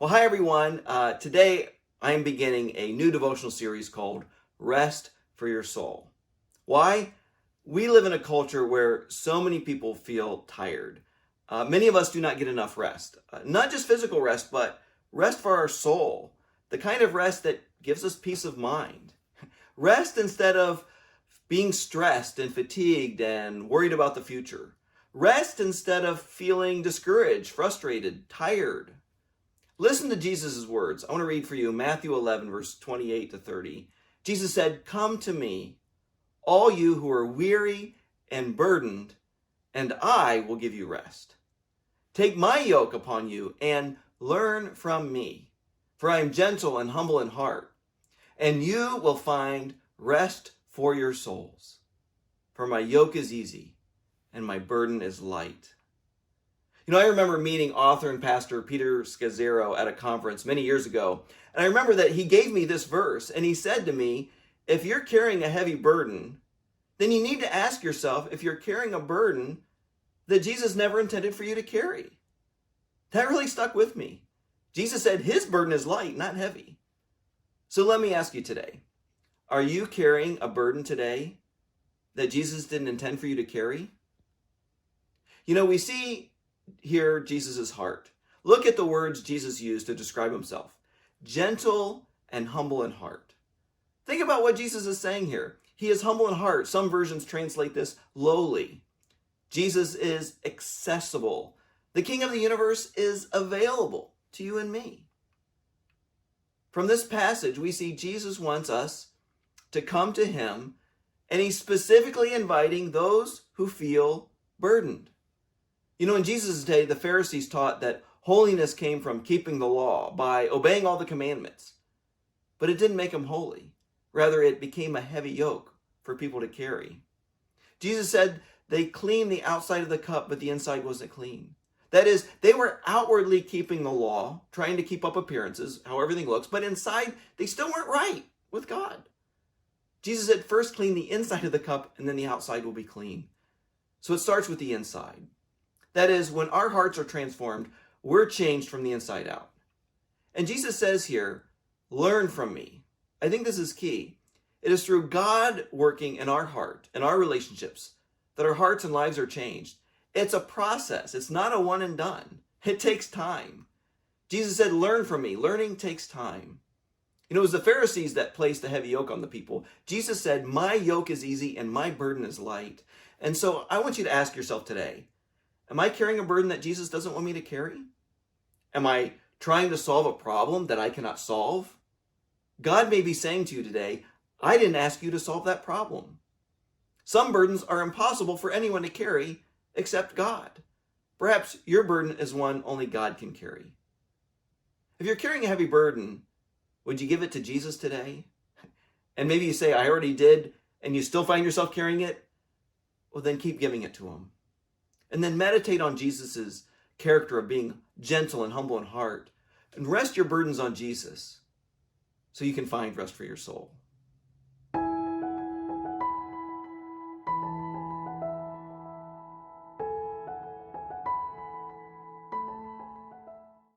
Well, hi everyone. Today I am beginning a new devotional series called Rest for Your Soul. Why? We live in a culture where so many people feel tired. Many of us do not get enough rest. Not just physical rest, but rest for our soul. The kind of rest that gives us peace of mind. Rest instead of being stressed and fatigued and worried about the future. Rest instead of feeling discouraged, frustrated, tired. Listen to Jesus' words. I want to read for you Matthew 11, verse 28 to 30. Jesus said, "Come to me, all you who are weary and burdened, and I will give you rest. Take my yoke upon you and learn from me, for I am gentle and humble in heart, and you will find rest for your souls. For my yoke is easy and my burden is light." I remember meeting author and pastor Peter Scazzero at a conference many years ago. And I remember that he gave me this verse and he said to me, if you're carrying a heavy burden, then you need to ask yourself if you're carrying a burden that Jesus never intended for you to carry. That really stuck with me. Jesus said his burden is light, not heavy. So let me ask you today, are you carrying a burden today that Jesus didn't intend for you to carry? We see here Jesus' heart. Look at the words Jesus used to describe himself. Gentle and humble in heart. Think about what Jesus is saying here. He is humble in heart. Some versions translate this lowly. Jesus is accessible. The King of the universe is available to you and me. From this passage, we see Jesus wants us to come to him, and he's specifically inviting those who feel burdened. In Jesus' day, the Pharisees taught that holiness came from keeping the law, by obeying all the commandments. But it didn't make them holy. Rather, it became a heavy yoke for people to carry. Jesus said they cleaned the outside of the cup, but the inside wasn't clean. That is, they were outwardly keeping the law, trying to keep up appearances, how everything looks, but inside, they still weren't right with God. Jesus said, first clean the inside of the cup, and then the outside will be clean. So it starts with the inside. That is, when our hearts are transformed, we're changed from the inside out. And Jesus says here, learn from me. I think this is key. It is through God working in our heart and our relationships that our hearts and lives are changed. It's a process. It's not a one and done. It takes time. Jesus said, learn from me. Learning takes time. It was the Pharisees that placed the heavy yoke on the people. Jesus said, my yoke is easy and my burden is light. And so I want you to ask yourself today, am I carrying a burden that Jesus doesn't want me to carry? Am I trying to solve a problem that I cannot solve? God may be saying to you today, I didn't ask you to solve that problem. Some burdens are impossible for anyone to carry except God. Perhaps your burden is one only God can carry. If you're carrying a heavy burden, would you give it to Jesus today? And maybe you say, I already did, and you still find yourself carrying it? Well, then keep giving it to him. And then meditate on Jesus' character of being gentle and humble in heart. And rest your burdens on Jesus so you can find rest for your soul.